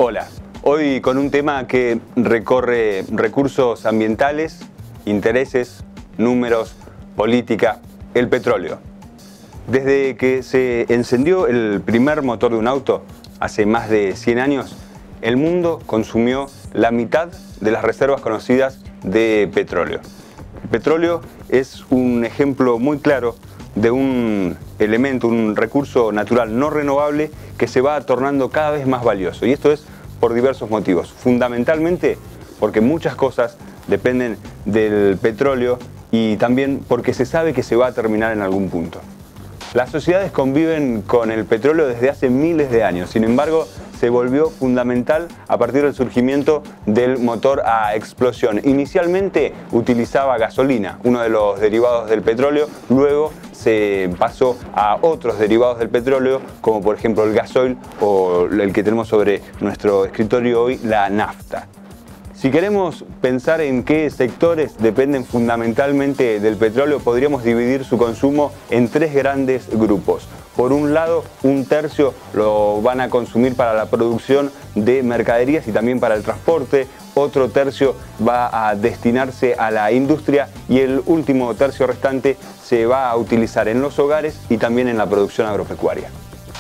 Hola, hoy con un tema que recorre recursos ambientales, intereses, números, política, el petróleo. Desde que se encendió el primer motor de un auto, hace más de 100 años, el mundo consumió la mitad de las reservas conocidas de petróleo. El petróleo es un ejemplo muy claro de un elemento, un recurso natural no renovable que se va tornando cada vez más valioso. Y esto es por diversos motivos. Fundamentalmente porque muchas cosas dependen del petróleo y también porque se sabe que se va a terminar en algún punto. Las sociedades conviven con el petróleo desde hace miles de años. Sin embargo, se volvió fundamental a partir del surgimiento del motor a explosión. Inicialmente utilizaba gasolina, uno de los derivados del petróleo, luego se pasó a otros derivados del petróleo, como por ejemplo el gasoil o el que tenemos sobre nuestro escritorio hoy, la nafta. Si queremos pensar en qué sectores dependen fundamentalmente del petróleo, podríamos dividir su consumo en tres grandes grupos. Por un lado, un tercio lo van a consumir para la producción de mercaderías y también para el transporte. Otro tercio va a destinarse a la industria y el último tercio restante se va a utilizar en los hogares y también en la producción agropecuaria.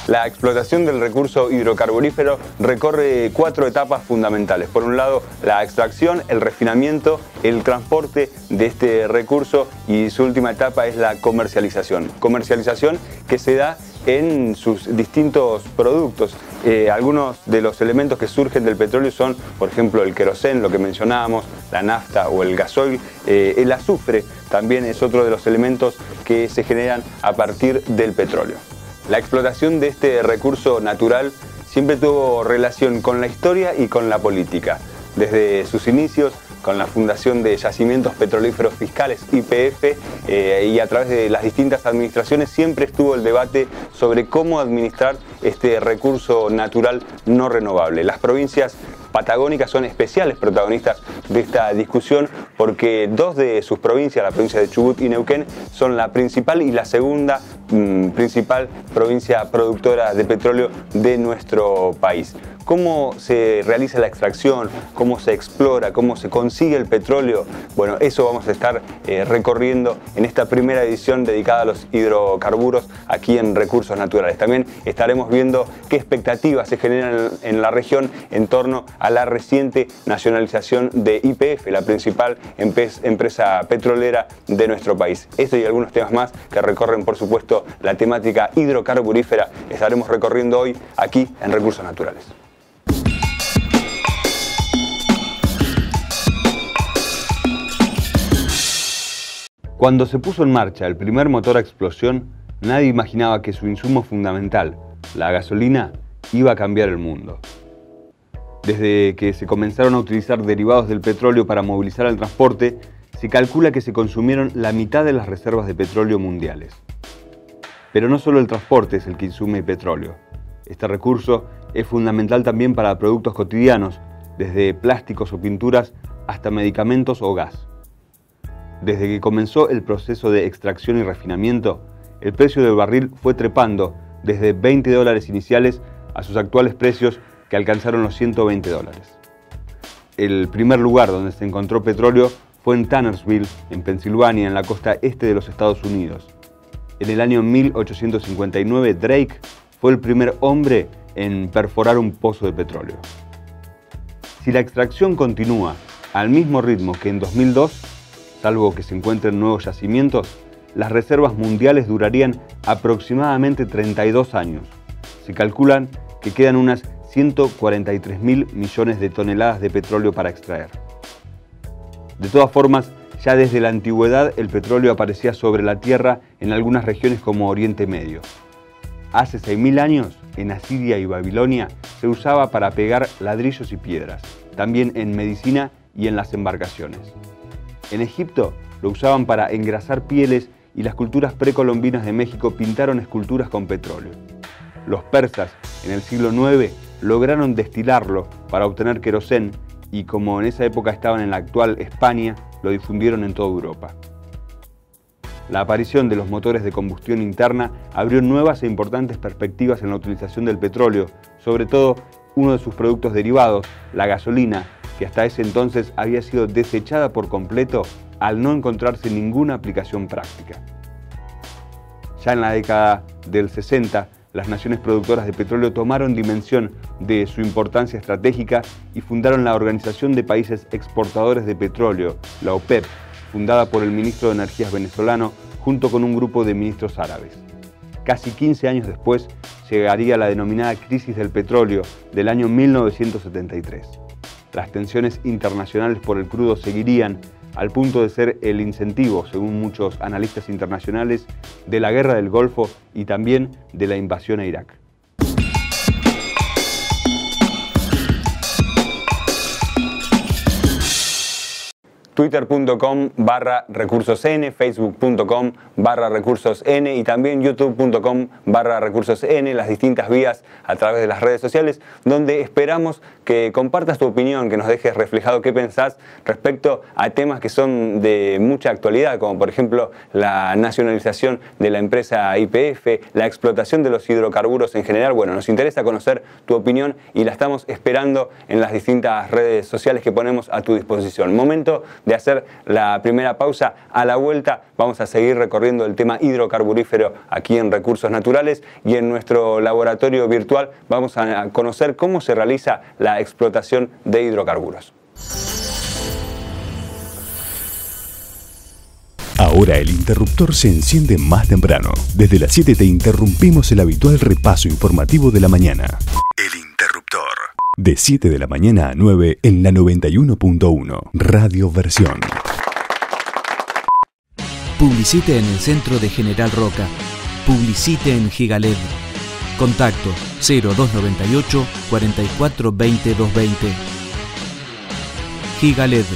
La explotación del recurso hidrocarburífero recorre cuatro etapas fundamentales. Por un lado, la extracción, el refinamiento, el transporte de este recurso y su última etapa es la comercialización. Comercialización que se da en sus distintos productos. Algunos de los elementos que surgen del petróleo son, por ejemplo, el queroseno, lo que mencionábamos, la nafta o el gasoil. El azufre también es otro de los elementos que se generan a partir del petróleo. La explotación de este recurso natural siempre tuvo relación con la historia y con la política. Desde sus inicios, con la fundación de Yacimientos Petrolíferos Fiscales, YPF, y a través de las distintas administraciones, siempre estuvo el debate sobre cómo administrar este recurso natural no renovable. Las provincias patagónicas son especiales protagonistas de esta discusión porque dos de sus provincias, la provincia de Chubut y Neuquén, son la principal y la segunda principal provincia productora de petróleo de nuestro país. ¿Cómo se realiza la extracción? ¿Cómo se explora? ¿Cómo se consigue el petróleo? Bueno, eso vamos a estar recorriendo en esta primera edición dedicada a los hidrocarburos aquí en Recursos Naturales. También estaremos viendo qué expectativas se generan en la región en torno a la reciente nacionalización de YPF, la principal empresa petrolera de nuestro país. Esto y algunos temas más que recorren, por supuesto, la temática hidrocarburífera estaremos recorriendo hoy aquí en Recursos Naturales. Cuando se puso en marcha el primer motor a explosión, nadie imaginaba que su insumo fundamental, la gasolina, iba a cambiar el mundo. Desde que se comenzaron a utilizar derivados del petróleo para movilizar el transporte, se calcula que se consumieron la mitad de las reservas de petróleo mundiales. Pero no solo el transporte es el que insume petróleo. Este recurso es fundamental también para productos cotidianos, desde plásticos o pinturas hasta medicamentos o gas. Desde que comenzó el proceso de extracción y refinamiento, el precio del barril fue trepando desde $20 iniciales a sus actuales precios que alcanzaron los $120. El primer lugar donde se encontró petróleo fue en Tannersville, en Pensilvania, en la costa este de los Estados Unidos. En el año 1859, Drake fue el primer hombre en perforar un pozo de petróleo. Si la extracción continúa al mismo ritmo que en 2002, salvo que se encuentren nuevos yacimientos, las reservas mundiales durarían aproximadamente 32 años. Se calculan que quedan unas 143.000 millones de toneladas de petróleo para extraer. De todas formas, ya desde la antigüedad el petróleo aparecía sobre la tierra en algunas regiones como Oriente Medio. Hace 6.000 años, en Asiria y Babilonia, se usaba para pegar ladrillos y piedras, también en medicina y en las embarcaciones. En Egipto lo usaban para engrasar pieles y las culturas precolombinas de México pintaron esculturas con petróleo. Los persas, en el siglo IX, lograron destilarlo para obtener queroseno y como en esa época estaban en la actual España, lo difundieron en toda Europa. La aparición de los motores de combustión interna abrió nuevas e importantes perspectivas en la utilización del petróleo, sobre todo uno de sus productos derivados, la gasolina, que hasta ese entonces había sido desechada por completo al no encontrarse ninguna aplicación práctica. Ya en la década del 60, las naciones productoras de petróleo tomaron dimensión de su importancia estratégica y fundaron la Organización de Países Exportadores de Petróleo, la OPEP, fundada por el ministro de Energías venezolano junto con un grupo de ministros árabes. Casi 15 años después llegaría la denominada crisis del petróleo del año 1973. Las tensiones internacionales por el crudo seguirían al punto de ser el incentivo, según muchos analistas internacionales, de la guerra del Golfo y también de la invasión a Irak. Twitter.com/recursosn, Facebook.com/recursosn y también YouTube.com/recursosn, las distintas vías a través de las redes sociales, donde esperamos que compartas tu opinión, que nos dejes reflejado qué pensás respecto a temas que son de mucha actualidad, como por ejemplo la nacionalización de la empresa YPF, la explotación de los hidrocarburos en general. Bueno, nos interesa conocer tu opinión y la estamos esperando en las distintas redes sociales que ponemos a tu disposición. Momento de hacer la primera pausa. A la vuelta vamos a seguir recorriendo el tema hidrocarburífero aquí en Recursos Naturales, y en nuestro laboratorio virtual vamos a conocer cómo se realiza la explotación de hidrocarburos. Ahora el interruptor se enciende más temprano. Desde las 7 te interrumpimos el habitual repaso informativo de la mañana. El interruptor. De 7 de la mañana a 9 en la 91.1 Radio Versión. Publicite en el centro de General Roca. Publicite en Gigaled. Contacto 0298 44 20 220. Gigaled.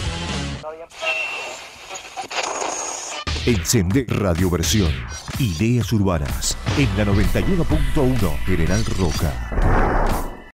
Encende Radio Versión. Ideas urbanas en la 91.1 General Roca.